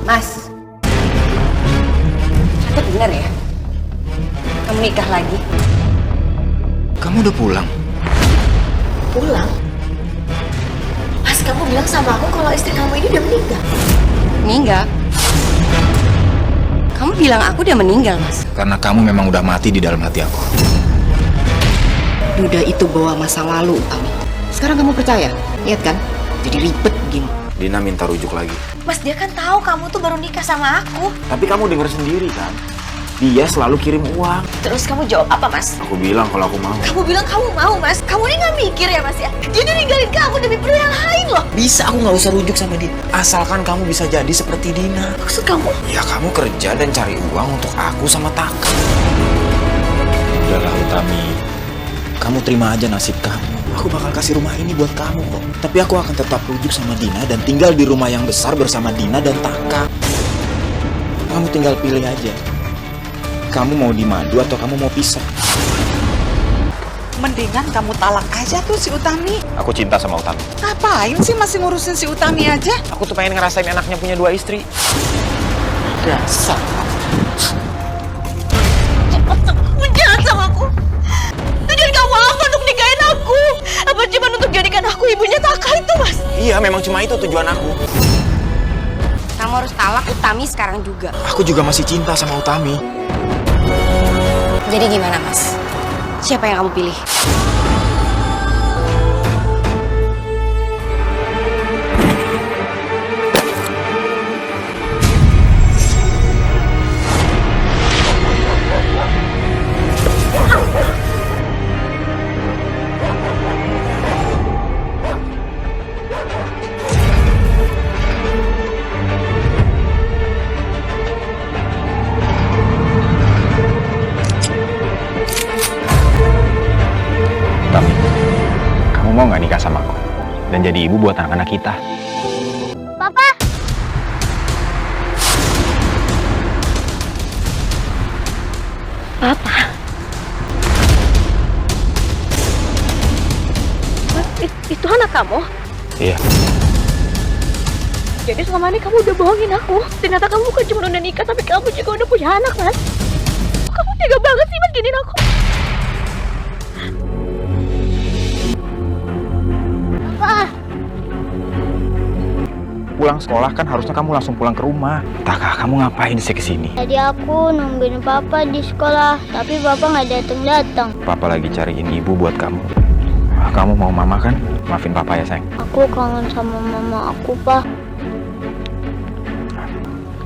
Mas, ternyata benar ya? Kamu nikah lagi? Kamu udah pulang? Pulang? Mas, kamu bilang sama aku kalau istri kamu ini udah meninggal. Meninggal? Kamu bilang aku udah meninggal, Mas? Karena kamu memang udah mati di dalam hati aku. Duda itu bawa masa lalu, Utami. Sekarang kamu percaya? Lihat kan? Jadi ribet begini. Dina minta rujuk lagi. Mas, dia kan tahu kamu tuh baru nikah sama aku. Tapi kamu denger sendiri kan? Dia selalu kirim uang. Terus kamu jawab apa, Mas? Aku bilang kalau aku mau. Kamu bilang kamu mau, Mas. Kamu ini nggak mikir ya, Mas ya? Dia udah ninggalin kamu demi pria yang lain loh. Bisa aku nggak usah rujuk sama dia. Asalkan kamu bisa jadi seperti Dina. Maksud kamu? Ya kamu kerja dan cari uang untuk aku sama Taka. Udahlah Utami. Kamu terima aja nasib kamu. Aku bakal kasih rumah ini buat kamu kok. Tapi aku akan tetap rujuk sama Dina dan tinggal di rumah yang besar bersama Dina dan Taka. Kamu tinggal pilih aja. Kamu mau dimadu atau kamu mau pisah? Mendingan kamu talak aja tuh si Utami. Aku cinta sama Utami. Ngapain sih masih ngurusin si Utami aja? Aku tuh pengen ngerasain enaknya punya 2 istri. Dasar. Jahat sama aku. Tujuan kamu apa untuk nikahin aku? Apa cuma untuk jadikan aku ibunya Taka itu, Mas? Iya, memang cuma itu tujuan aku. Kamu harus talak Utami sekarang juga. Aku juga masih cinta sama Utami. Jadi gimana, Mas? Siapa yang kamu pilih? Utami, kamu mau nggak nikah sama aku? Dan jadi ibu buat anak-anak kita? Papa! Papa? Itu anak kamu? Iya. Jadi selama ini kamu udah bohongin aku. Ternyata kamu bukan cuma udah nikah, tapi kamu juga udah punya anak, Mas. Kamu tega banget sih, Mas, giniin aku. Papa! Pulang sekolah kan harusnya kamu langsung pulang ke rumah. Taka, kamu ngapain sih kesini? Tadi aku nungguin Papa di sekolah, tapi Papa nggak datang-datang. Papa lagi cariin ibu buat kamu. Kamu mau mama kan? Maafin papa ya sayang. Aku kangen sama mama aku, Pak.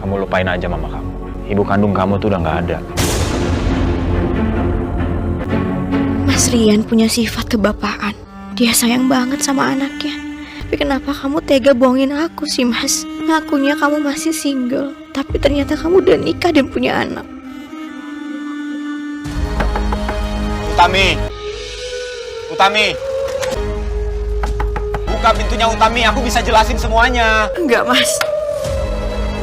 Kamu lupain aja mama kamu. Ibu kandung kamu tuh udah nggak ada. Mas Rian punya sifat kebapaan. Dia sayang banget sama anaknya. Tapi kenapa kamu tega bohongin aku sih, Mas? Ngakunya kamu masih single, tapi ternyata kamu udah nikah dan punya anak. Utami! Utami! Buka pintunya Utami, aku bisa jelasin semuanya. Enggak, Mas.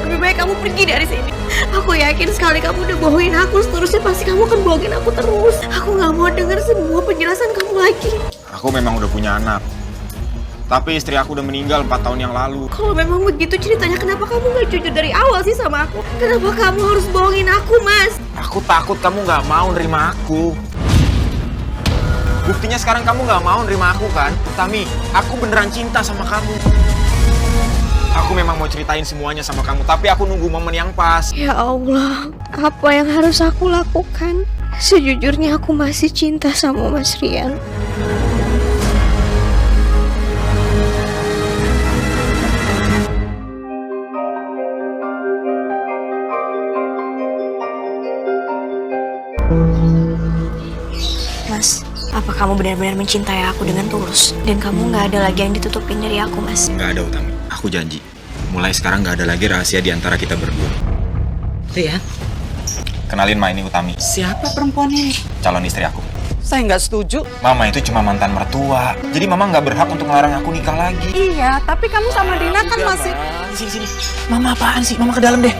Lebih baik kamu pergi dari sini. Aku yakin sekali kamu udah bohongin aku, seterusnya pasti kamu akan bohongin aku terus. Aku nggak mau dengar semua penjelasan kamu lagi. Aku memang udah punya anak. Tapi istri aku udah meninggal 4 tahun yang lalu. Kalau memang begitu ceritanya, kenapa kamu nggak jujur dari awal sih sama aku? Kenapa kamu harus bohongin aku, Mas? Aku takut kamu nggak mau nerima aku. Buktinya sekarang kamu nggak mau nerima aku kan? Utami, aku beneran cinta sama kamu. Aku memang mau ceritain semuanya sama kamu, tapi aku nunggu momen yang pas. Ya Allah, apa yang harus aku lakukan? Sejujurnya aku masih cinta sama Mas Rian. Mas, apa kamu benar-benar mencintai aku dengan tulus? Dan kamu nggak ada lagi yang ditutupin dari aku, Mas? Nggak ada, Utami. Aku janji. Mulai sekarang nggak ada lagi rahasia di antara kita berdua. Rian, Kenalin Ma, ini Utami. siapa perempuan ini? Calon istri aku. Saya nggak setuju. Mama itu cuma mantan mertua. Jadi Mama nggak berhak untuk melarang aku nikah lagi. Iya, tapi kamu sama Dina kan masih... Sini. Mama apaan sih? Mama ke dalam deh.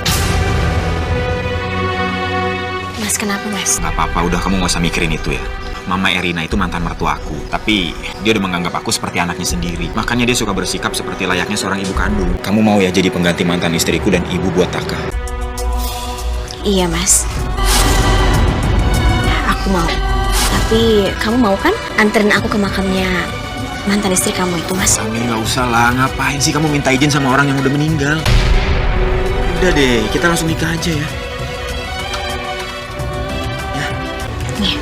Mas, kenapa, Mas? Nggak apa-apa, udah kamu nggak usah mikirin itu ya. Mama Erina itu mantan mertuaku, tapi dia udah menganggap aku seperti anaknya sendiri. Makanya dia suka bersikap seperti layaknya seorang ibu kandung. Kamu mau ya jadi pengganti mantan istriku dan ibu buat Taka? Iya, Mas. Aku mau. Tapi kamu mau kan anterin aku ke makamnya mantan istri kamu itu, Mas? Samir, nggak usah lah. Ngapain sih kamu minta izin sama orang yang udah meninggal? Udah deh, kita langsung nikah aja ya. Nih.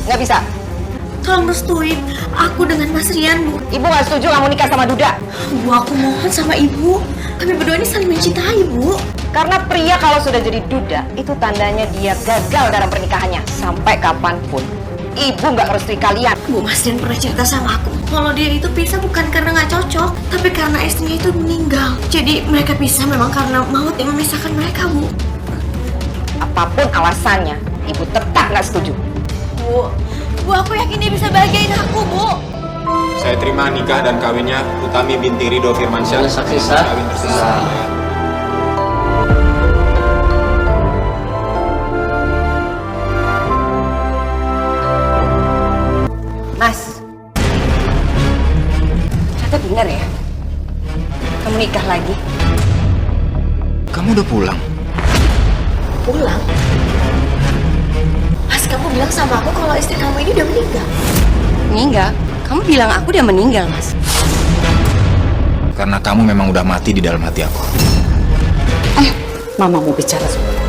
Nggak bisa. Tolong restuin aku dengan Mas Rian, Bu. Ibu nggak setuju kamu nikah sama Duda. Bu, aku mohon sama Ibu. Kami berdua ini saling mencintai, Bu. Karena pria kalau sudah jadi duda, itu tandanya dia gagal dalam pernikahannya. Sampai kapanpun, ibu nggak merestui kalian. Bu, Mas Rian pernah cerita sama aku kalau dia itu pisah bukan karena nggak cocok, tapi karena istrinya itu meninggal. Jadi mereka pisah memang karena maut yang memisahkan mereka, Bu. Apapun alasannya, ibu tetap nggak setuju. Bu, aku yakin dia bisa bahagiain aku, Bu. Saya terima nikah dan kawinnya Utami binti Ridho Firmansyah. Saksi sah. Kawin tersebut. Mas, ternyata benar ya? Kamu nikah lagi? Kamu udah pulang? Pulang? Mas, kamu bilang sama aku kalau istri kamu ini udah meninggal. Meninggal? Kamu bilang aku udah meninggal, Mas. Karena kamu memang udah mati di dalam hati aku. Mama mau bicara sebentar.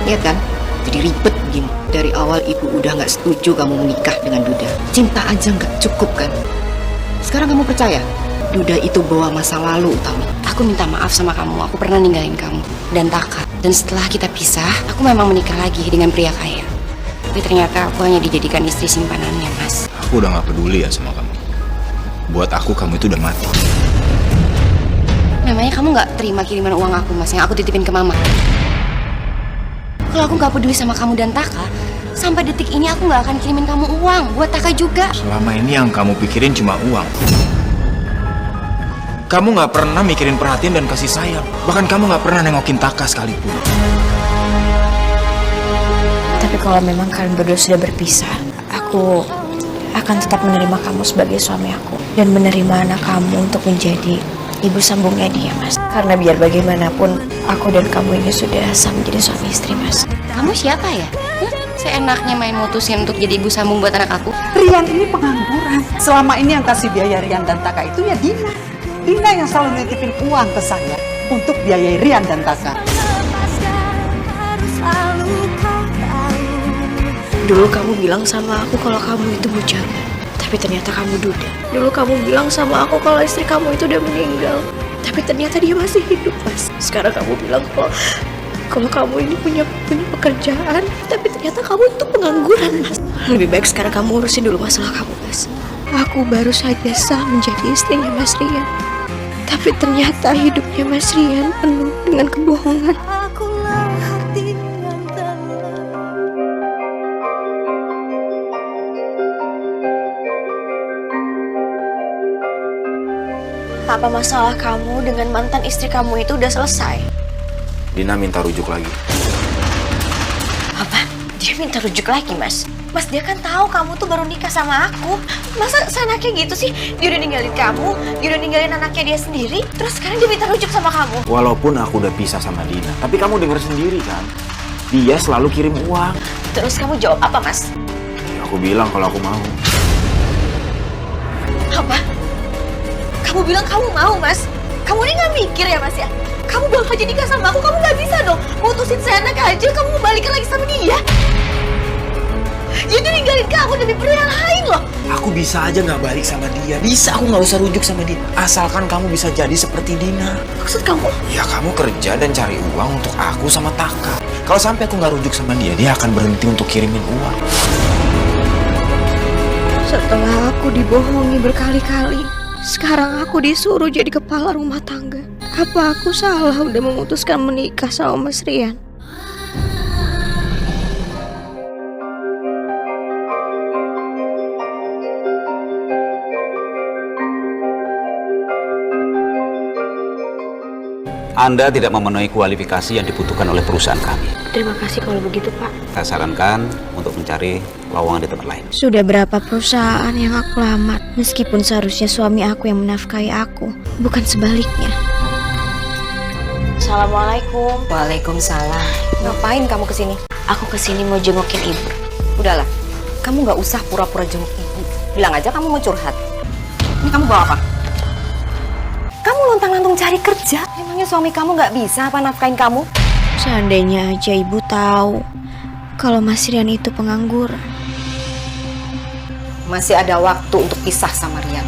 Lihat kan? Jadi ribet begini. Dari awal ibu udah nggak setuju kamu menikah dengan Duda. Cinta aja nggak cukup kan? Sekarang kamu percaya? Duda itu bawa masa lalu, Utami. Aku minta maaf sama kamu. Aku pernah ninggalin kamu dan Taka. Dan setelah kita pisah, aku memang menikah lagi dengan pria kaya. Tapi ternyata aku hanya dijadikan istri simpanannya, Mas. Aku udah gak peduli ya sama kamu. Buat aku, kamu itu udah mati. Namanya kamu nggak terima kiriman uang aku, Mas, yang aku titipin ke Mama. Kalau aku nggak peduli sama kamu dan Taka, sampai detik ini aku nggak akan kirimin kamu uang. Buat Taka juga. Selama ini yang kamu pikirin cuma uang. Kamu gak pernah mikirin perhatian dan kasih sayang. Bahkan kamu gak pernah nengokin Taka sekalipun. Tapi kalau memang kalian berdua sudah berpisah, aku akan tetap menerima kamu sebagai suami aku dan menerima anak kamu untuk menjadi ibu sambungnya dia, Mas. Karena biar bagaimanapun aku dan kamu ini sudah sah menjadi suami istri, Mas. Kamu siapa ya? Seenaknya main mutusin untuk jadi ibu sambung buat anak aku. Rian ini pengangguran. Selama ini yang kasih biaya Rian dan Taka itu ya Dina. Dina yang selalu nitipin uang ke saya untuk biayai Rian dan Taka. Dulu kamu bilang sama aku kalau kamu itu bujangan, tapi ternyata kamu duda. Dulu kamu bilang sama aku kalau istri kamu itu udah meninggal, tapi ternyata dia masih hidup, Mas. Sekarang kamu bilang kalau kamu ini punya pekerjaan, tapi ternyata kamu itu pengangguran, Mas. Lebih baik sekarang kamu urusin dulu masalah kamu, Mas. Aku baru saja sah menjadi istrinya Mas Rian, tapi ternyata hidupnya Mas Rian penuh dengan kebohongan. Apa masalah kamu dengan mantan istri kamu itu udah selesai? Dina minta rujuk lagi. Apa? Dia minta rujuk lagi, Mas? Mas, dia kan tahu kamu tuh baru nikah sama aku. Masa senaknya gitu sih? Dia udah ninggalin kamu, dia udah ninggalin anaknya dia sendiri, terus sekarang dia minta rujuk sama kamu. Walaupun aku udah pisah sama Dina, tapi kamu denger sendiri kan? Dia selalu kirim uang. Terus kamu jawab apa, Mas? Ya, aku bilang kalau aku mau. Apa? Kamu bilang kamu mau, Mas? Kamu ini nggak mikir ya, Mas ya? Kamu bakal jadi nikah sama aku, kamu nggak bisa dong mutusin seenak aja, kamu balikan lagi sama dia. Dia tuh ninggalin kamu demi pria yang lain loh. Aku bisa aja nggak balik sama dia. Bisa, aku nggak usah rujuk sama dia. Asalkan kamu bisa jadi seperti Dina. Maksud kamu? Ya kamu kerja dan cari uang untuk aku sama Taka. Kalau sampai aku nggak rujuk sama dia, dia akan berhenti untuk kirimin uang. Setelah aku dibohongi berkali-kali, sekarang aku disuruh jadi kepala rumah tangga. Apa aku salah udah memutuskan menikah sama Mas Rian? Anda tidak memenuhi kualifikasi yang dibutuhkan oleh perusahaan kami. Terima kasih kalau begitu, Pak. Saya sarankan untuk mencari lowongan di tempat lain. Sudah berapa perusahaan yang aku lamar, meskipun seharusnya suami aku yang menafkahi aku, bukan sebaliknya. Assalamualaikum. Waalaikumsalam. Ngapain kamu kesini? Aku kesini mau jengukin ibu. Udahlah, kamu nggak usah pura-pura jenguk ibu. Bilang aja kamu mau curhat. Ini kamu bawa apa? Kamu lontang-lantung cari kerja. Emangnya suami kamu nggak bisa apa nafkain kamu? Seandainya aja ibu tahu kalau Mas Rian itu pengangguran. Masih ada waktu untuk pisah sama Rian.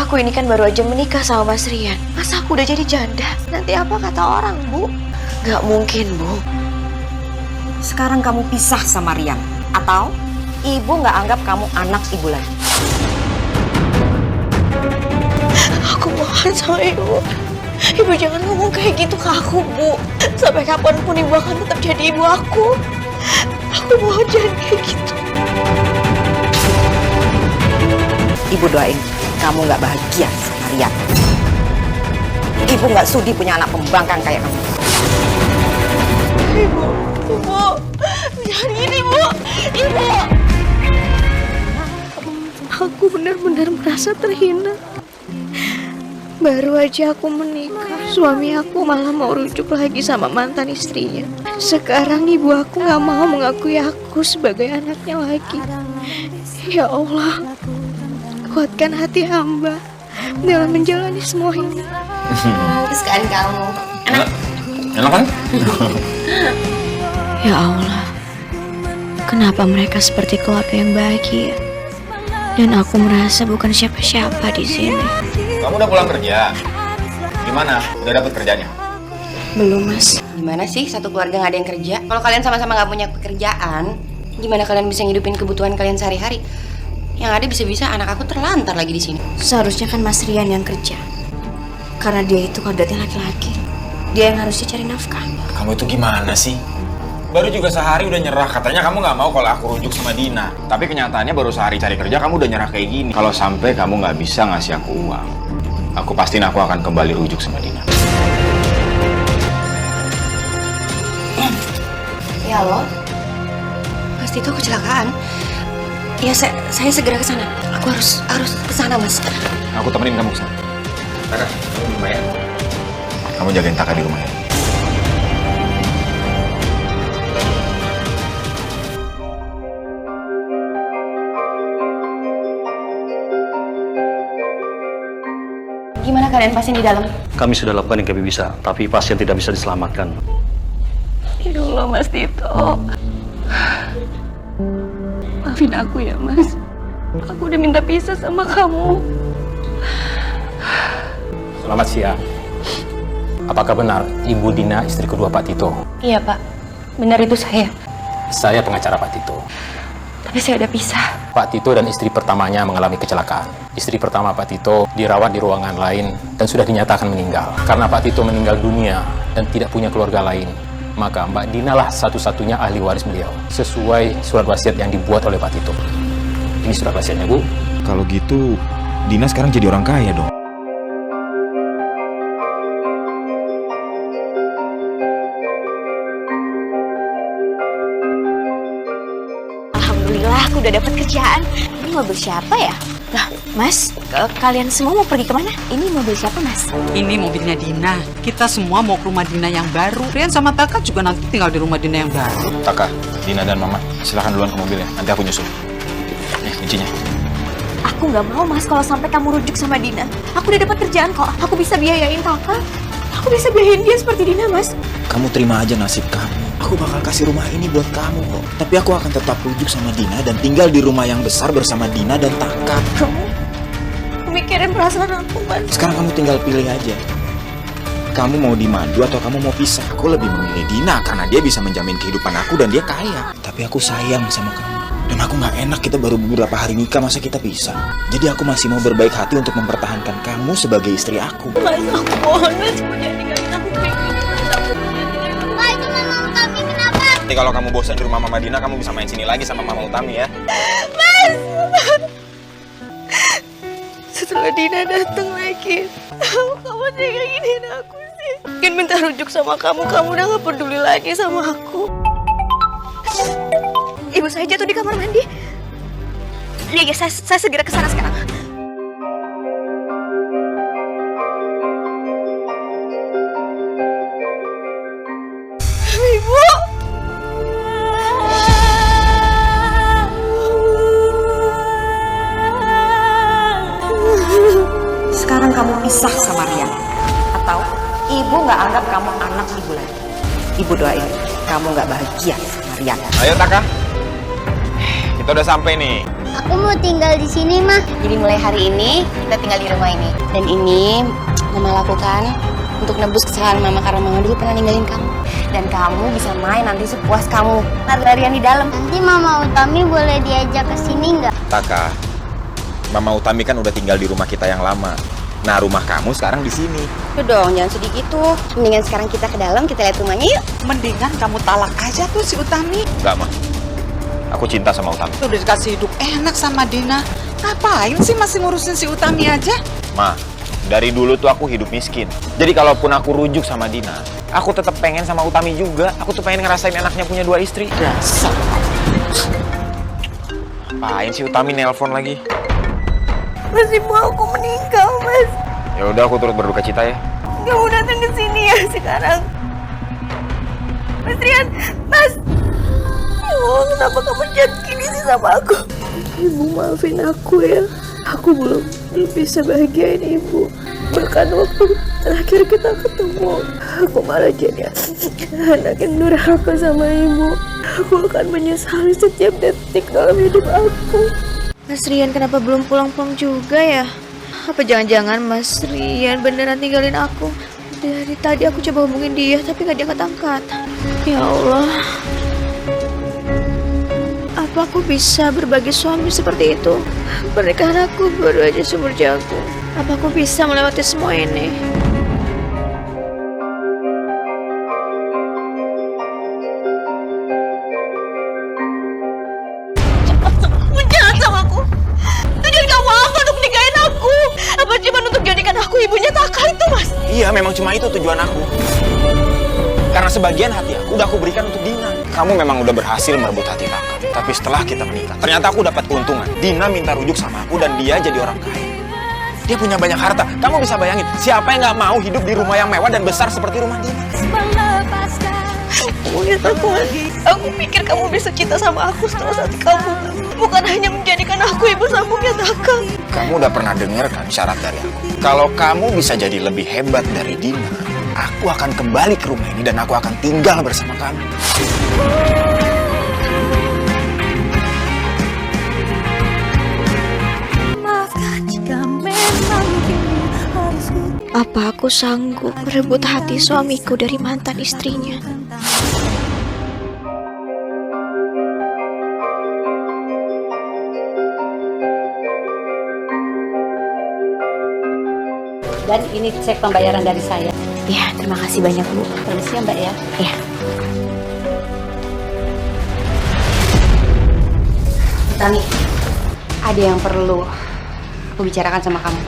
Aku ini kan baru aja menikah sama Mas Rian. Masa aku udah jadi janda? Nanti apa kata orang, Bu? Gak mungkin, Bu. Sekarang kamu pisah sama Rian. Atau ibu nggak anggap kamu anak ibu lagi. Aku mohon sama ibu. Ibu jangan ngomong kayak gitu ke aku, Bu. Sampai kapanpun ibu akan tetap jadi ibu aku. Aku mohon jangan kayak gitu. Ibu doain kamu nggak bahagia sama Rian. Ibu nggak sudi punya anak pembangkang kayak kamu. Ibu, jangan gini, Bu. Ibu. Aku benar-benar merasa terhina. Baru aja aku menikah, suami aku malah mau rujuk lagi sama mantan istrinya. Sekarang ibu aku gak mau mengakui aku sebagai anaknya lagi. Ya Allah, kuatkan hati hamba dalam menjalani semua ini. Terus kan kamu enak? Enak kan? Ya Allah, kenapa mereka seperti keluarga yang bahagia? Dan aku merasa bukan siapa-siapa di sini. Kamu udah pulang kerja? Gimana? Udah dapet kerjanya? Belum, Mas. Gimana sih satu keluarga nggak ada yang kerja? Kalau kalian sama-sama nggak punya pekerjaan, gimana kalian bisa ngidupin kebutuhan kalian sehari-hari? Yang ada bisa-bisa anak aku terlantar lagi di sini. Seharusnya kan Mas Rian yang kerja. Karena dia itu kodratnya laki-laki. Dia yang harusnya cari nafkah. Kamu itu gimana sih? Baru juga sehari udah nyerah. Katanya kamu nggak mau kalau aku rujuk sama Dina. Tapi kenyataannya baru sehari cari kerja kamu udah nyerah kayak gini. Kalau sampai kamu nggak bisa ngasih aku uang, aku pastiin aku akan kembali rujuk sama Dina. Ya Allah, pasti itu kecelakaan. Ya saya segera ke sana. Aku harus ke sana, Mas. Aku temenin kamu ke sana. Taka, kamu di rumah ya? Kamu jagain Taka di rumah ya? Gimana kalian pasien di dalam? Kami sudah lakukan yang kami bisa, tapi pasien tidak bisa diselamatkan. Ya Allah, Mas Tito. Maafin aku ya, Mas. Aku udah minta pisah sama kamu. Selamat siang. Apakah benar Ibu Dina istri kedua Pak Tito? Iya, Pak. Benar itu saya. Saya pengacara Pak Tito. Tapi saya udah pisah. Pak Tito dan istri pertamanya mengalami kecelakaan. Istri pertama Pak Tito dirawat di ruangan lain dan sudah dinyatakan meninggal. Karena Pak Tito meninggal dunia dan tidak punya keluarga lain, maka Mbak Dina lah satu-satunya ahli waris beliau, sesuai surat wasiat yang dibuat oleh Pak Tito. Ini surat wasiatnya, Bu. Kalau gitu, Dina sekarang jadi orang kaya dong. Alhamdulillah aku udah dapat kerjaan. Ini mobil siapa ya? Lah, Mas, kalian semua mau pergi kemana? Ini mobil siapa, Mas? Ini mobilnya Dina. Kita semua mau ke rumah Dina yang baru. Rian sama Taka juga nanti tinggal di rumah Dina yang baru. Taka, Dina dan Mama, silakan duluan ke mobil ya. Nanti aku nyusul. Nih, kuncinya. Aku nggak mau, Mas, kalau sampai kamu rujuk sama Dina. Aku udah dapat kerjaan kok. Aku bisa biayain Taka. Aku bisa biayain dia seperti Dina, Mas. Kamu terima aja nasib kamu. Aku bakal kasih rumah ini buat kamu kok. Tapi aku akan tetap rujuk sama Dina dan tinggal di rumah yang besar bersama Dina dan Taka. Kamu mikirin perasaan aku, Mas. Sekarang kamu tinggal pilih aja. Kamu mau dimadu atau kamu mau pisah? Aku lebih memilih Dina karena dia bisa menjamin kehidupan aku dan dia kaya. Tapi aku sayang sama kamu. Dan aku nggak enak kita baru beberapa hari nikah masa kita pisah. Jadi aku masih mau berbaik hati untuk mempertahankan kamu sebagai istri aku. Mas, aku mohon, Mas, jangan tinggalin aku kayak gitu. Pak, itu mama kami kenapa? Nanti kalau kamu bosan di rumah Mama Dina, kamu bisa main sini lagi sama Mama Utami ya. Setelah Dina datang lagi, kamu tega giniin aku sih. Mungkin minta rujuk sama kamu udah gak peduli lagi sama aku. Ibu saya jatuh di kamar mandi. Iya, saya segera ke sana sekarang. Ibu! Sekarang kamu pisah sama Rian. Atau ibu nggak anggap kamu anak ibu lagi. Ibu doain kamu nggak bahagia sama Rian. Ayo Taka, kita udah sampai nih. Aku mau tinggal di sini, Mah. Jadi mulai hari ini kita tinggal di rumah ini. Dan ini Mama lakukan untuk nebus kesalahan Mama karena Mama dulu pernah ninggalin kamu. Dan kamu bisa main nanti sepuas kamu. Lari-larian di dalam. Nanti Mama Utami boleh diajak ke sini nggak? Taka, Mama Utami kan udah tinggal di rumah kita yang lama. Nah, rumah kamu sekarang di sini. Udah dong, jangan sedih gitu. Mendingan sekarang kita ke dalam, kita lihat rumahnya yuk. Mendingan kamu talak aja tuh si Utami. Enggak, Ma. Aku cinta sama Utami. Tuh udah dikasih hidup enak sama Dina. Ngapain sih masih ngurusin si Utami aja? Ma, dari dulu tuh aku hidup miskin. Jadi kalaupun aku rujuk sama Dina, aku tetap pengen sama Utami juga. Aku tuh pengen ngerasain enaknya punya 2 istri. Dasar. Apain si Utami nelpon lagi? Mas, ibu aku meninggal, Mas. Ya udah, aku turut berduka cita ya. Kamu datang ke sini ya sekarang. Mas Rian, Mas. Ya Allah, kenapa kamu jahat gini sih sama aku? Ibu maafin aku ya. Aku belum bisa bahagiain ibu. Bahkan waktu terakhir kita ketemu, aku malah jadi anak yang durhaka sama ibu. Aku akan menyesali setiap detik dalam hidup aku. Mas Rian kenapa belum pulang-pulang juga ya? Apa jangan-jangan Mas Rian beneran tinggalin aku? Dari tadi aku coba hubungin dia tapi gak diangkat-angkat. Ya Allah, apa aku bisa berbagi suami seperti itu? Pernikahan aku baru aja sumber jagung. Apa aku bisa melewati semua ini? Jahat sama aku. Tujuan kamu apa untuk nikahin aku? Apa cuma untuk jadikan aku ibunya Taka itu, Mas? Iya, memang cuma itu tujuan aku. Karena sebagian hati aku udah aku berikan untuk Dina. Kamu memang udah berhasil merebut hati Taka. Tapi setelah kita menikah, ternyata aku dapat keuntungan. Dina minta rujuk sama aku dan dia jadi orang kaya. Dia punya banyak harta. Kamu bisa bayangin, siapa yang gak mau hidup di rumah yang mewah dan besar seperti rumah Dina? Kamu lihat aku lagi. Aku pikir kamu bisa cinta sama aku setelah hati kamu. Bukan hanya menjadikan aku ibu sambungnya Taka. Kamu udah pernah dengar kan syarat dari aku? Kalau kamu bisa jadi lebih hebat dari Dina, aku akan kembali ke rumah ini dan aku akan tinggal bersama kamu. Apa aku sanggup merebut hati suamiku dari mantan istrinya? Dan ini cek pembayaran dari saya. Ya, terima kasih banyak Bu. Permisi ya Mbak ya. Ya. Tami, ada yang perlu aku bicarakan sama kamu.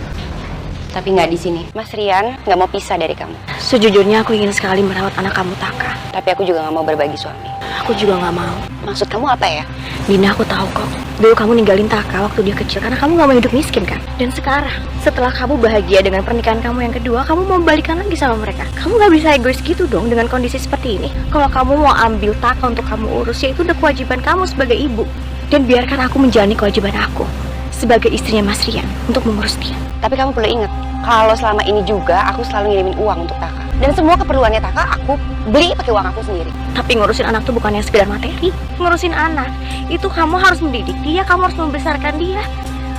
Tapi nggak di sini. Mas Rian nggak mau pisah dari kamu. Sejujurnya aku ingin sekali merawat anak kamu Taka. Tapi aku juga nggak mau berbagi suami. Aku juga nggak mau. Maksud kamu apa ya? Dina, aku tahu kok. Dulu kamu ninggalin Taka waktu dia kecil karena kamu nggak mau hidup miskin kan? Dan sekarang, setelah kamu bahagia dengan pernikahan kamu yang kedua, kamu mau balikan lagi sama mereka. Kamu nggak bisa egois gitu dong dengan kondisi seperti ini. Kalau kamu mau ambil Taka untuk kamu urus, ya itu udah kewajiban kamu sebagai ibu. Dan biarkan aku menjalani kewajiban aku sebagai istrinya Mas Rian untuk mengurus dia. Tapi kamu perlu ingat, kalau selama ini juga aku selalu ngirimin uang untuk Taka. Dan semua keperluannya Taka aku beli pakai uang aku sendiri. Tapi ngurusin anak tuh bukan yang sekedar materi. Ngurusin anak, itu kamu harus mendidik dia, kamu harus membesarkan dia.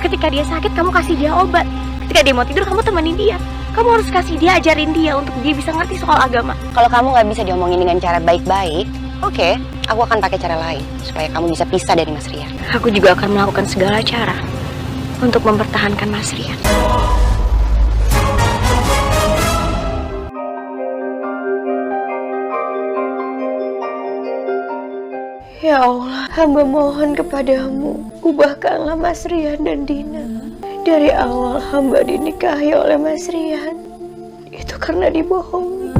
Ketika dia sakit, kamu kasih dia obat. Ketika dia mau tidur, kamu temenin dia. Kamu harus kasih dia, ajarin dia untuk dia bisa ngerti soal agama. Kalau kamu nggak bisa diomongin dengan cara baik-baik, oke, aku akan pakai cara lain supaya kamu bisa pisah dari Mas Rian. Aku juga akan melakukan segala cara untuk mempertahankan Mas Rian. Ya Allah, hamba mohon kepadamu, ubahkanlah Mas Rian dan Dina. Dari awal hamba dinikahi oleh Mas Rian, itu karena dibohongi.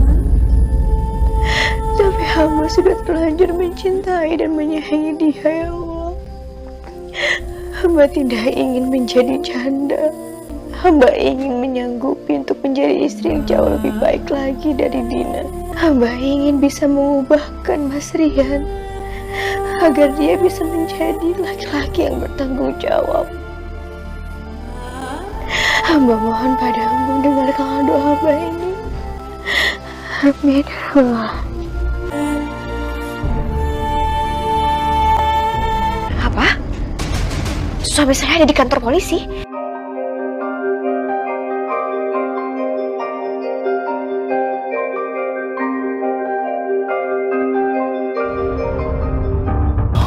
Tapi hamba sudah terlanjur mencintai dan menyayangi dia, ya Allah. Hamba tidak ingin menjadi janda. Hamba ingin menyanggupi untuk menjadi istri yang jauh lebih baik lagi dari Dina. Hamba ingin bisa mengubahkan Mas Rian agar dia bisa menjadi laki-laki yang bertanggung jawab. Hamba mohon padamu, dengarkanlah doa hamba ini. Amin ya Allah. Apa? Suami saya ada di kantor polisi?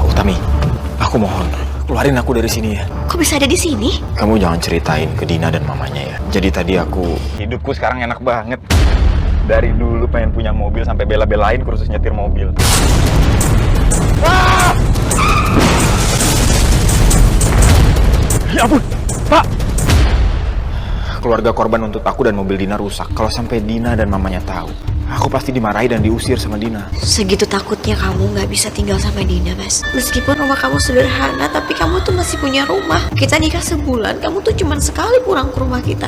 Utami, aku mohon, keluarin aku dari sini ya. Kok bisa ada di sini? Kamu jangan ceritain ke Dina dan mamanya ya. Jadi tadi hidupku sekarang enak banget. Dari dulu pengen punya mobil sampai bela-belain kursus nyetir mobil. Ah! Ya ampun, Pak! Keluarga korban untuk aku dan mobil Dina rusak. Kalau sampai Dina dan mamanya tahu, aku pasti dimarahi dan diusir sama Dina. Segitu takutnya kamu nggak bisa tinggal sama Dina, Mas. Meskipun rumah kamu sederhana, tapi kamu tuh masih punya rumah. Kita nikah sebulan, kamu tuh cuma sekali pulang ke rumah kita.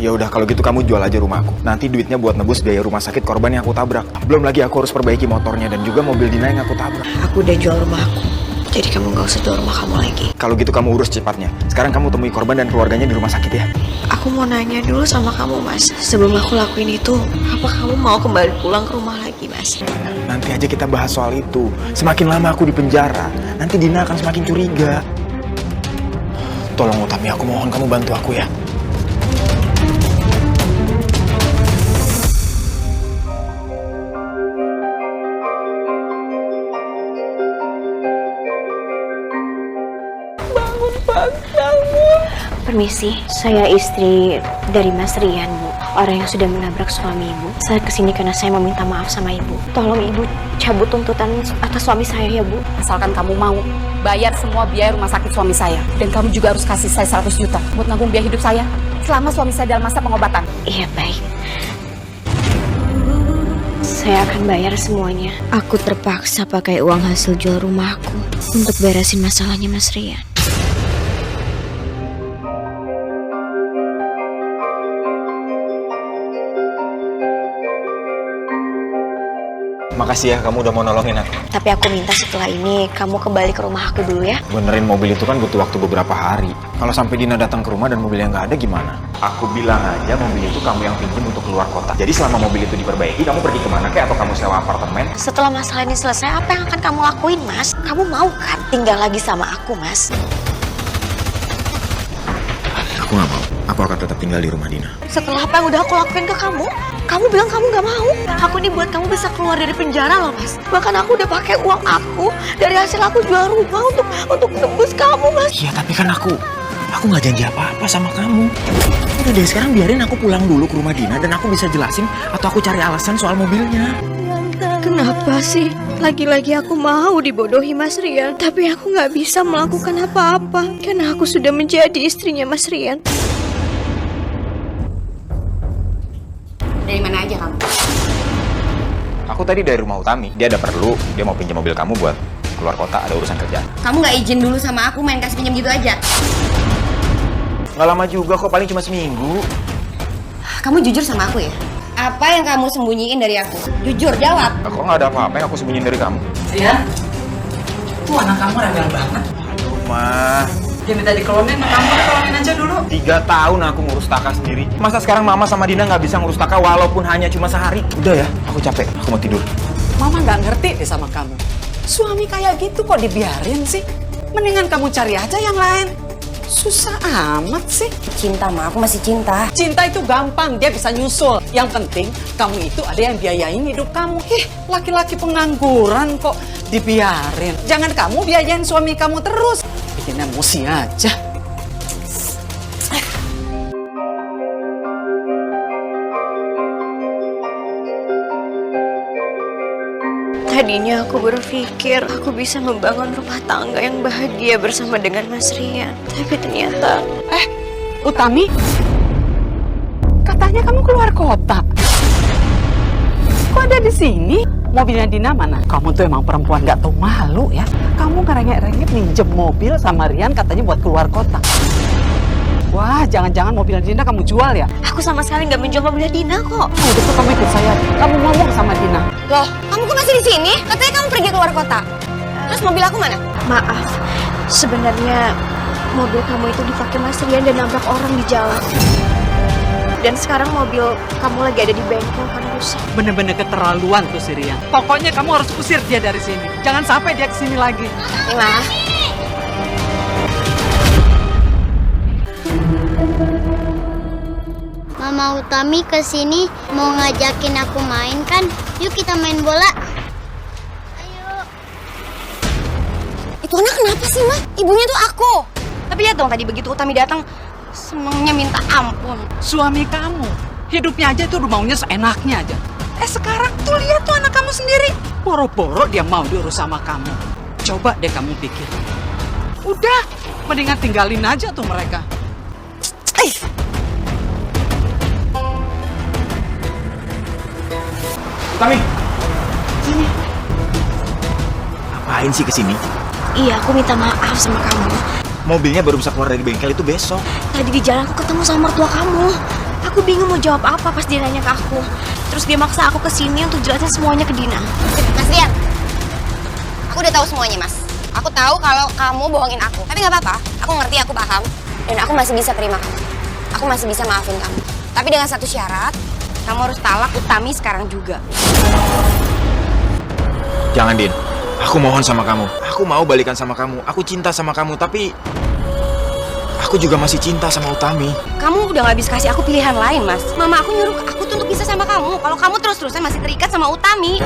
Ya udah kalau gitu kamu jual aja rumahku. Nanti duitnya buat nebus biaya rumah sakit korban yang aku tabrak. Belum lagi aku harus perbaiki motornya dan juga mobil Dina yang aku tabrak. Aku udah jual rumahku. Jadi kamu gak usah jual rumah kamu lagi. Kalau gitu kamu urus cepatnya. Sekarang kamu temui korban dan keluarganya di rumah sakit ya. Aku mau nanya dulu sama kamu, Mas. Sebelum aku lakuin itu, apa kamu mau kembali pulang ke rumah lagi, Mas? Nanti aja kita bahas soal itu. Semakin lama aku di penjara, nanti Dina akan semakin curiga. Tolong Utami, aku mohon kamu bantu aku ya. Permisi, saya istri dari Mas Rian, Bu. Orang yang sudah menabrak suami Ibu. Saya kesini karena saya meminta maaf sama Ibu. Tolong Ibu cabut tuntutan atas suami saya ya, Bu. Asalkan kamu mau bayar semua biaya rumah sakit suami saya. Dan kamu juga harus kasih saya 100 juta buat nanggung biaya hidup saya selama suami saya dalam masa pengobatan. Iya, baik. Saya akan bayar semuanya. Aku terpaksa pakai uang hasil jual rumahku untuk beresin masalahnya Mas Rian. Makasih ya kamu udah mau nolongin aku. Tapi aku minta setelah ini kamu kembali ke rumah aku dulu ya. Benerin mobil itu kan butuh waktu beberapa hari. Kalau sampai Dina datang ke rumah dan mobilnya nggak ada gimana? Aku bilang aja mobil itu kamu yang pinjam untuk keluar kota. Jadi selama mobil itu diperbaiki, kamu pergi kemana kek atau kamu sewa apartemen? Setelah masalah ini selesai, apa yang akan kamu lakuin, Mas? Kamu mau kan tinggal lagi sama aku, Mas? Aku nggak mau. Aku akan tetap tinggal di rumah Dina. Setelah apa yang udah aku lakuin ke kamu, kamu bilang kamu gak mau. Aku ini buat kamu bisa keluar dari penjara loh, Mas. Bahkan aku udah pakai uang aku dari hasil aku jual rumah untuk tebus kamu, Mas. Iya, tapi kan aku nggak janji apa-apa sama kamu. Udah deh, sekarang biarin aku pulang dulu ke rumah Dina dan aku bisa jelasin atau aku cari alasan soal mobilnya. Kenapa sih? Lagi-lagi aku mau dibodohi Mas Rian, tapi aku nggak bisa melakukan apa-apa karena aku sudah menjadi istrinya Mas Rian. Dari mana aja kamu? Aku tadi dari rumah Utami. Dia ada perlu, dia mau pinjam mobil kamu buat keluar kota, ada urusan kerjaan. Kamu nggak izin dulu sama aku main kasih pinjam gitu aja? Nggak lama juga kok, paling cuma seminggu. Kamu jujur sama aku ya? Apa yang kamu sembunyiin dari aku? Jujur, jawab. Kok nggak ada apa-apa yang aku sembunyiin dari kamu? Rian, tuh anak kamu rebel banget. Aduh, Mah. Dia minta dikolonin, kamu dikolonin aja dulu. 3 tahun aku ngurus Taka sendiri. Masa sekarang Mama sama Dina nggak bisa ngurus Taka walaupun hanya cuma sehari? Udah ya, aku capek. Aku mau tidur. Mama nggak ngerti deh sama kamu. Suami kayak gitu kok dibiarin sih? Mendingan kamu cari aja yang lain. Susah amat sih. Cinta, Ma. Aku masih cinta. Cinta itu gampang, dia bisa nyusul. Yang penting kamu itu ada yang biayain hidup kamu. Laki-laki pengangguran kok dibiarin. Jangan kamu biayain suami kamu terus. Bikin emosi aja. Tadinya aku berpikir aku bisa membangun rumah tangga yang bahagia bersama dengan Mas Rian. Tapi ternyata... Utami, katanya kamu keluar kota. Kok ada di sini? Mobilnya Dina mana? Kamu tuh emang perempuan gak tahu malu ya. Kamu ngerengek-rengek minjem mobil sama Rian katanya buat keluar kota. Wah, jangan-jangan mobilnya Dina kamu jual ya? Aku sama sekali nggak menjual mobilnya Dina kok. Oh, itu kamu ikut saya. Kamu ngomong sama Dina. Loh, kamu kok masih di sini? Katanya kamu pergi keluar kota. Terus mobil aku mana? Maaf, sebenarnya mobil kamu itu dipakai Mas Rian dan nabrak orang di jalan. Dan sekarang mobil kamu lagi ada di bengkel kan rusak. Bener-bener keterlaluan tuh si Rian. Pokoknya kamu harus usir dia dari sini. Jangan sampai dia kesini lagi. Mah. Mama Utami kesini mau ngajakin aku main kan? Yuk kita main bola. Ayo. Itu anak kenapa sih, Ma? Ibunya tuh aku. Tapi lihat dong tadi begitu Utami datang, senengnya minta ampun. Suami kamu, hidupnya aja tuh maunya seenaknya aja. Sekarang tuh lihat tuh anak kamu sendiri. Boro-boro dia mau diurus sama kamu. Coba deh kamu pikir. Udah, mendingan tinggalin aja tuh mereka. Utami! Sini. Ngapain sih kesini? Iya, aku minta maaf sama kamu. Mobilnya baru bisa keluar dari bengkel itu besok. Tadi di jalan aku ketemu sama mertua kamu. Aku bingung mau jawab apa pas dia nanya ke aku. Terus dia maksa aku kesini untuk jelasin semuanya ke Dina. Mas Rian, aku udah tahu semuanya, Mas. Aku tahu kalau kamu bohongin aku. Tapi nggak apa-apa, aku ngerti, aku paham. Dan aku masih bisa terima kamu. Aku masih bisa maafin kamu. Tapi dengan satu syarat, kamu harus talak Utami sekarang juga. Jangan, Din. Aku mohon sama kamu. Aku mau balikan sama kamu. Aku cinta sama kamu, tapi aku juga masih cinta sama Utami. Kamu udah gak bisa kasih aku pilihan lain, Mas. Mama aku nyuruh aku tuh untuk bisa sama kamu. Kalau kamu terus-terusan masih terikat sama Utami.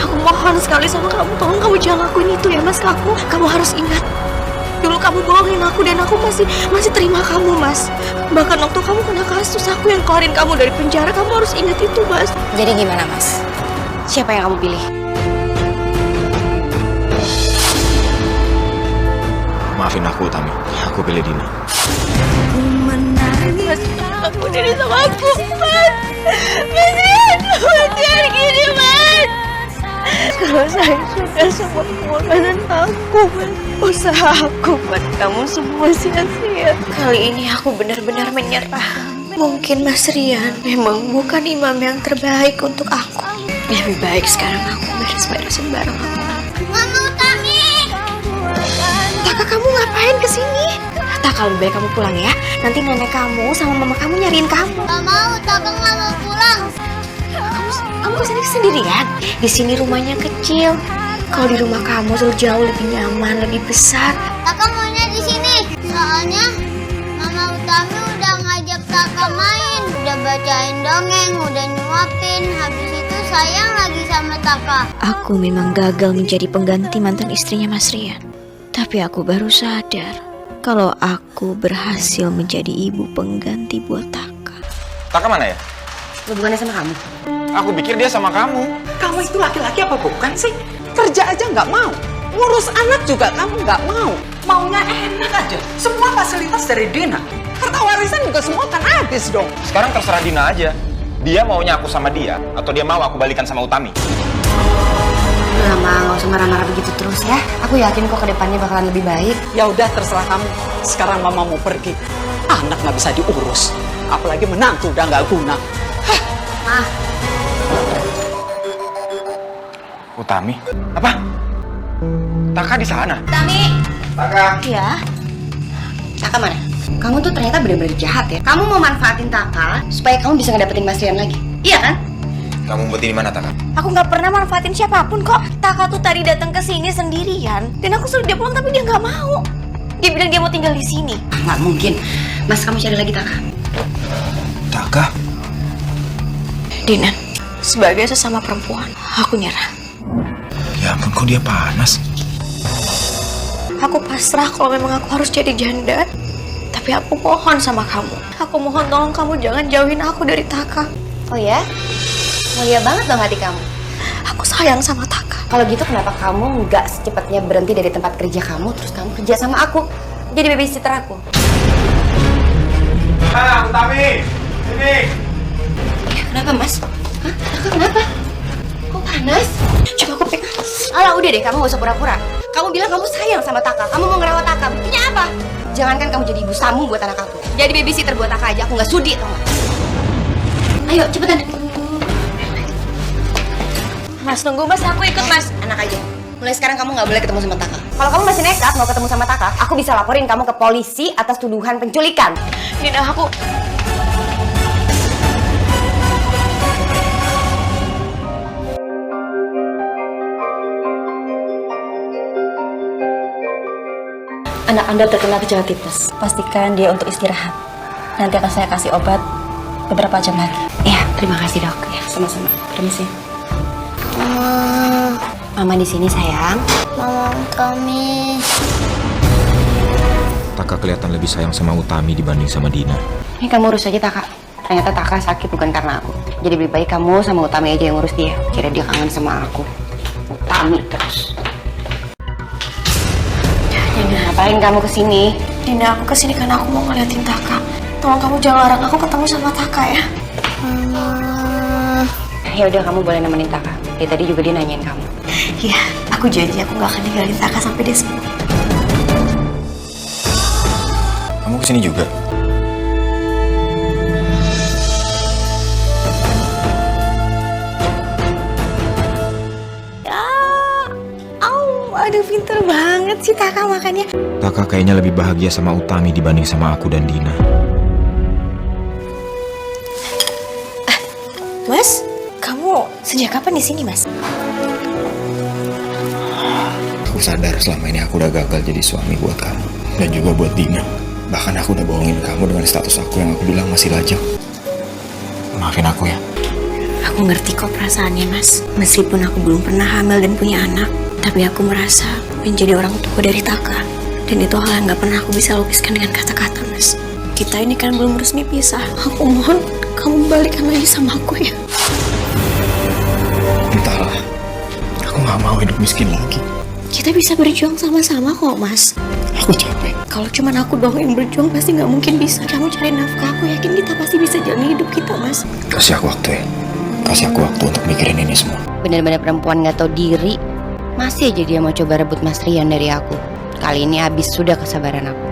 Aku mohon sekali sama kamu, tolong kamu jangan lakuin itu ya Mas ke aku. Kamu harus ingat, dulu kamu bohongin aku dan aku masih terima kamu, Mas. Bahkan waktu kamu kena kasus, aku yang keluarin kamu dari penjara. Kamu harus ingat itu, Mas. Jadi gimana, Mas? Siapa yang kamu pilih? Maafin aku, Utami. Aku pilih Dina. Mas, aku jadi sama aku, Mas. Mas Rian gini, Mas. Kalau saya suka sama pengorbanan aku, Mas. Usaha aku buat kamu semua sia-sia. Kali ini aku benar-benar menyerah. Mungkin Mas Rian memang bukan imam yang terbaik untuk aku. Lebih baik sekarang aku beres-beresin barang aku. Mama Utami. Taka, kamu ngapain kesini? Taka, lebih baik kamu pulang ya. Nanti nenek kamu sama mama kamu nyariin kamu. Gak mau, Taka nggak mau pulang. Kamu kesini sendirian? Di sini rumahnya kecil. Kalau di rumah kamu tuh jauh lebih nyaman, lebih besar. Taka maunya di sini. Soalnya Mama Utami udah ngajak Taka main, udah bacain dongeng, udah nyuapin. Habis itu sayang lagi sama Taka. Aku memang gagal menjadi pengganti mantan istrinya Mas Rian. Tapi aku baru sadar kalau aku berhasil menjadi ibu pengganti buat Taka. Taka mana ya? Hubungannya sama kamu? Aku pikir dia sama kamu. Kamu itu laki-laki apa bukan sih? Kerja aja nggak mau. Ngurus anak juga kamu nggak mau. Maunya enak aja. Semua fasilitas dari Dina. Harta warisan juga semua kan habis dong. Sekarang terserah Dina aja. Dia maunya aku sama dia, atau dia mau aku balikan sama Utami. Udah, Ma, nggak usah marah-marah begitu terus ya. Aku yakin kok ke depannya bakalan lebih baik. Ya udah terserah kamu. Sekarang Mama mau pergi. Anak nggak bisa diurus. Apalagi menantu udah nggak guna. Ma. Utami? Apa? Taka di sana? Utami. Taka. Iya. Taka mana? Kamu tuh ternyata benar-benar jahat ya. Kamu mau manfaatin Taka supaya kamu bisa ngedapetin Mas Rian lagi. Iya kan? Kamu buat ini mana, Taka? Aku nggak pernah manfaatin siapapun kok. Taka tuh tadi datang ke sini sendirian dan aku suruh dia pulang tapi dia nggak mau. Dia bilang dia mau tinggal di sini. Nggak mungkin. Mas, kamu cari lagi Taka. Taka? Dina, sebagai sesama perempuan, aku nyerah. Ya ampun, kok dia panas? Aku pasrah kalau memang aku harus jadi janda. Tapi aku mohon sama kamu. Aku mohon tolong kamu jangan jauhin aku dari Taka. Oh ya? Mulia banget dong hati kamu. Aku sayang sama Taka. Kalau gitu kenapa kamu nggak secepatnya berhenti dari tempat kerja kamu terus kamu kerja sama aku? Jadi babysitter aku. Utami! Sini! Kenapa, Mas? Hah? Taka kenapa? Panas? Coba aku pegang. Alah udah deh, kamu gak usah pura-pura. Kamu bilang kamu sayang sama Taka, kamu mau ngerawat Taka. Buktinya apa? Jangankan kamu jadi ibu sambung buat anak aku. Jadi babysitter buat Taka aja, aku gak sudi tau gak? Ayo cepetan. Mas tunggu mas, aku ikut mas. Anak aja. Mulai sekarang kamu gak boleh ketemu sama Taka. Kalau kamu masih nekat mau ketemu sama Taka, aku bisa laporin kamu ke polisi atas tuduhan penculikan. Dina, aku... Anak Anda terkena gejala tipes. Pastikan dia untuk istirahat. Nanti akan saya kasih obat beberapa jam lagi. Ya, terima kasih dok. Ya, sama-sama. Permisi. Mama di sini sayang. Mama Utami. Taka kelihatan lebih sayang sama Utami dibanding sama Dina. Ini kamu urus aja Taka. Ternyata Taka sakit bukan karena aku. Jadi lebih baik kamu sama Utami aja yang urus dia. Kira dia kangen sama aku. Utami terus. Ngapain kamu kesini? Dina, aku kesini karena aku mau ngeliatin Taka. Tolong kamu jangan larang aku ketemu sama Taka ya. Ya udah, kamu boleh nemenin Taka. Dia tadi juga dia nanyain kamu. Iya, aku janji aku gak akan ninggalin Taka sampai dia sembuh. Kamu kesini juga? Aduh, pinter banget sih Taka makannya. Taka kayaknya lebih bahagia sama Utami dibanding sama aku dan Dina. Mas, kamu sejak kapan di sini, Mas? Aku sadar selama ini aku udah gagal jadi suami buat kamu dan juga buat Dina. Bahkan aku udah bohongin kamu dengan status aku yang aku bilang masih lajang. Maafin aku ya. Aku ngerti kok perasaannya, Mas. Meskipun aku belum pernah hamil dan punya anak, tapi aku merasa menjadi orang tua dari Taka. Dan itu hal yang gak pernah aku bisa lukiskan dengan kata-kata, Mas. Kita ini kan belum resmi pisah. Aku mohon kamu balikan lagi sama aku ya. Entahlah, aku gak mau hidup miskin lagi. Kita bisa berjuang sama-sama kok, Mas. Aku capek. Kalau cuma aku doang yang berjuang pasti gak mungkin bisa. Kamu cari nafkah, aku yakin kita pasti bisa jalani hidup kita, Mas. Kasih aku waktu ya. Kasih aku waktu untuk mikirin ini semua. Bener-bener perempuan gak tahu diri. Masih aja dia mau coba rebut Mas Rian dari aku. Kali ini habis sudah kesabaran aku.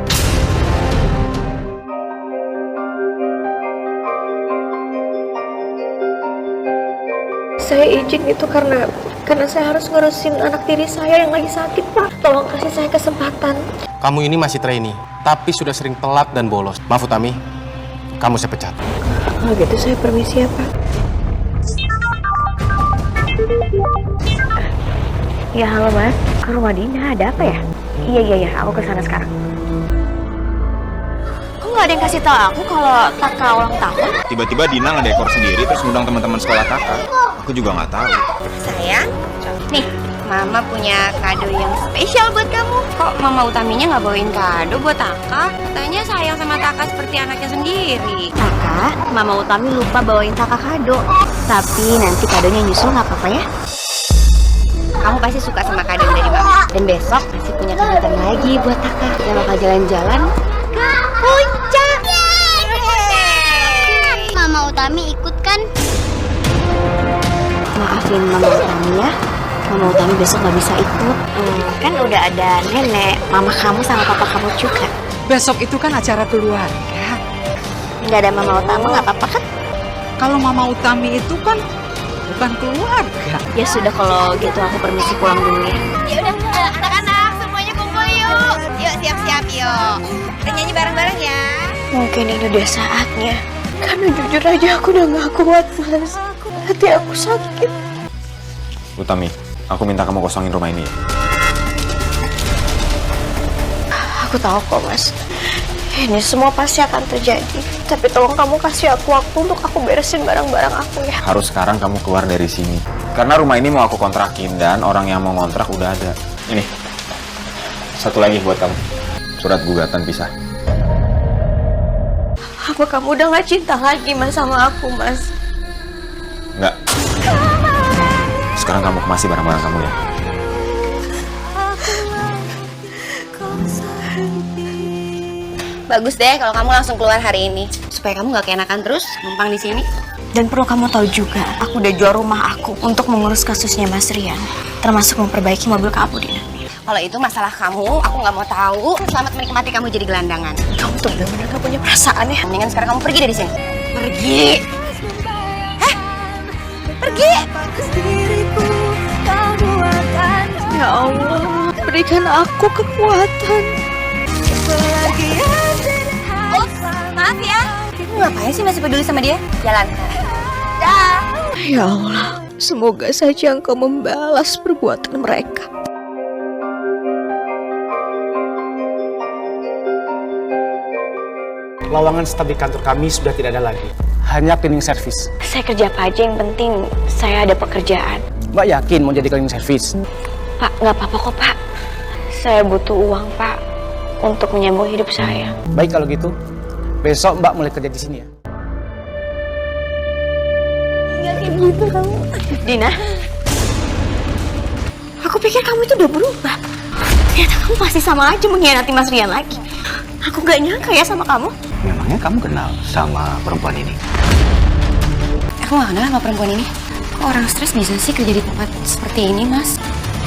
Saya izin itu karena saya harus ngurusin anak tiri saya yang lagi sakit, Pak. Tolong kasih saya kesempatan. Kamu ini masih trainee, tapi sudah sering telat dan bolos. Maaf Utami, kamu saya pecat. Kalau gitu saya permisi ya, Pak. Ya halo Mas, ke rumah Dina ada apa ya? Iya, aku kesana sekarang. Kok nggak ada yang kasih tahu aku kalau Taka ulang tahun? Tiba-tiba Dina ngedekor sendiri terus ngundang teman-teman sekolah Taka. Aku juga nggak tahu. Sayang, nih Mama punya kado yang spesial buat kamu. Kok Mama Utaminya nggak bawain kado buat Taka? Katanya sayang sama Taka seperti anaknya sendiri. Taka, Mama Utami lupa bawain Taka kado. Tapi nanti kadonya nyusul nggak apa-apa ya? Kamu pasti suka sama kado dari Mama. Dan besok pasti punya kejutan lagi buat Taka. Yang bakal jalan-jalan ke puncak. Mama Utami ikut kan? Maafin Mama Utami ya. Mama Utami besok nggak bisa ikut. Kan udah ada nenek, mama kamu sama papa kamu juga. Besok itu kan acara keluarga. Nggak ada Mama Utami nggak apa-apa kan? Kalau Mama Utami itu kan bukan keluarga. Ya sudah kalau gitu aku permisi pulang dulu ya. Ya udah, anak-anak semuanya kumpul yuk. Yuk siap-siap yuk. Kita nyanyi bareng-bareng ya. Mungkin ini udah saatnya. Karena jujur aja aku udah gak kuat, Mas. Hati aku sakit. Utami, aku minta kamu kosongin rumah ini ya. Aku tahu kok, Mas. Ini semua pasti akan terjadi. Tapi tolong kamu kasih aku waktu untuk aku beresin barang-barang aku ya. Harus sekarang kamu keluar dari sini. Karena rumah ini mau aku kontrakin dan orang yang mau ngontrak udah ada. Ini, satu lagi buat kamu. Surat gugatan pisah. Apa kamu udah gak cinta lagi, Mas, sama aku, Mas? Enggak. Sekarang kamu kemasi barang-barang kamu ya. Bagus deh kalau kamu langsung keluar hari ini. Supaya kamu gak keenakan terus numpang di sini. Dan perlu kamu tahu juga, aku udah jual rumah aku untuk mengurus kasusnya Mas Rian, termasuk memperbaiki mobil kamu, Dina. Kalau itu masalah kamu, aku nggak mau tahu. Selamat menikmati kamu jadi gelandangan. Kamu tuh benar-benar gak punya perasaan ya. Mendingan sekarang kamu pergi dari sini. Pergi. Hah? Pergi. Ya Allah, berikan aku kekuatan. Maaf ya. Kamu ngapain sih masih peduli sama dia? Jalan. Dah. Ya Allah, semoga saja Engkau membalas perbuatan mereka. Lowongan staf di kantor kami sudah tidak ada lagi. Hanya cleaning service. Saya kerja apa aja, yang penting saya ada pekerjaan. Mbak yakin mau jadi cleaning service? Pak, nggak apa-apa kok, Pak. Saya butuh uang, Pak, untuk menyambung hidup saya. Baik kalau gitu, besok Mbak mulai kerja di sini ya. Nggak kayak gitu kamu. Dina, aku pikir kamu itu udah berubah. Ternyata kamu masih sama aja mengkhianati Mas Rian lagi. Aku nggak nyangka ya sama kamu. Memangnya kamu kenal sama perempuan ini? Aku nggak kenal sama perempuan ini. Kok orang stres bisa sih kerja di tempat seperti ini, Mas?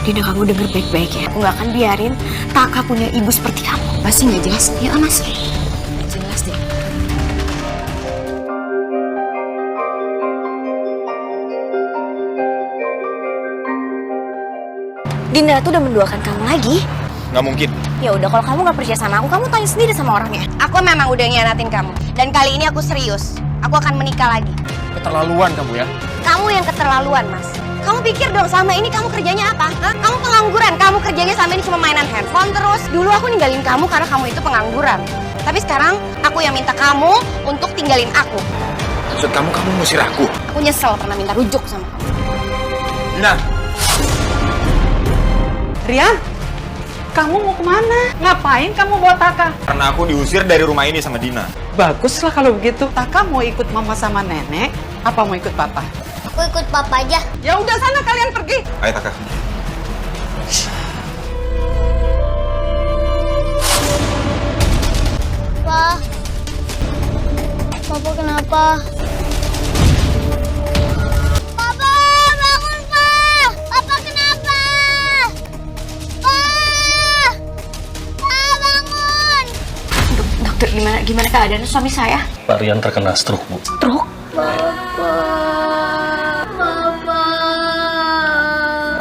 Dina, kamu denger baik-baik ya. Aku nggak akan biarin Taka punya ibu seperti kamu. Pasti nggak jelas. Ya, Mas. Nggak jelas deh. Dina tuh udah menduakan kamu lagi. Nggak mungkin. Ya udah, kalau kamu nggak percaya sama aku, kamu tanya sendiri sama orangnya. Aku memang udah ngianatin kamu. Dan kali ini aku serius. Aku akan menikah lagi. Keterlaluan kamu ya. Kamu yang keterlaluan, Mas. Kamu pikir dong, selama ini kamu kerjanya apa? Hah? Kamu pengangguran. Kamu kerjanya selama ini cuma mainan handphone terus. Dulu aku ninggalin kamu karena kamu itu pengangguran. Tapi sekarang aku yang minta kamu untuk tinggalin aku. Maksud kamu ngusir aku? Aku nyesel pernah minta rujuk sama kamu. Nah. Rian, kamu mau kemana? Ngapain kamu bawa Taka? Karena aku diusir dari rumah ini sama Dina. Baguslah kalau begitu. Taka mau ikut mama sama nenek, apa mau ikut papa? Aku ikut papa aja. Ya udah sana kalian pergi. Ayo Taka. Pa. Papa kenapa? Papa, bangun, Pa. Papa kenapa? Pa. Pa, bangun. Dokter, gimana keadaan suami saya? Pak Rian terkena stroke, Bu. Stroke?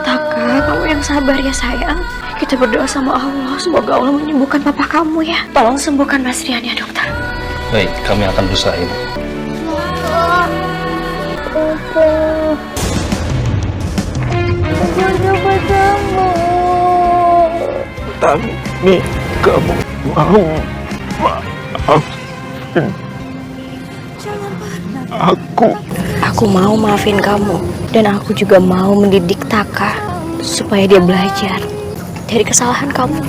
Taka, kamu yang sabar ya sayang. Kita berdoa sama Allah, semoga Allah menyembuhkan papa kamu ya. Tolong sembuhkan Mas Rian ya dokter. Baik, kami akan berusaha, Ibu. Tapi kamu mau maafin aku. Aku mau maafin kamu, dan aku juga mau mendidik Taka supaya dia belajar dari kesalahan kamu.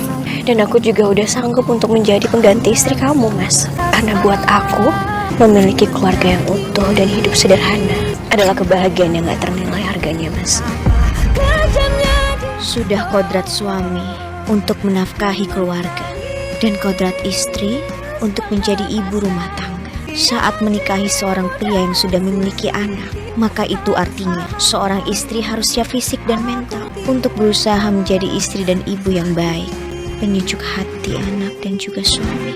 Dan aku juga udah sanggup untuk menjadi pengganti istri kamu, Mas. Karena buat aku, memiliki keluarga yang utuh dan hidup sederhana adalah kebahagiaan yang gak ternilai harganya, Mas. Sudah kodrat suami untuk menafkahi keluarga, dan kodrat istri untuk menjadi ibu rumah tangga. Saat menikahi seorang pria yang sudah memiliki anak, maka itu artinya seorang istri harus siap fisik dan mental untuk berusaha menjadi istri dan ibu yang baik, penyejuk hati anak dan juga suami.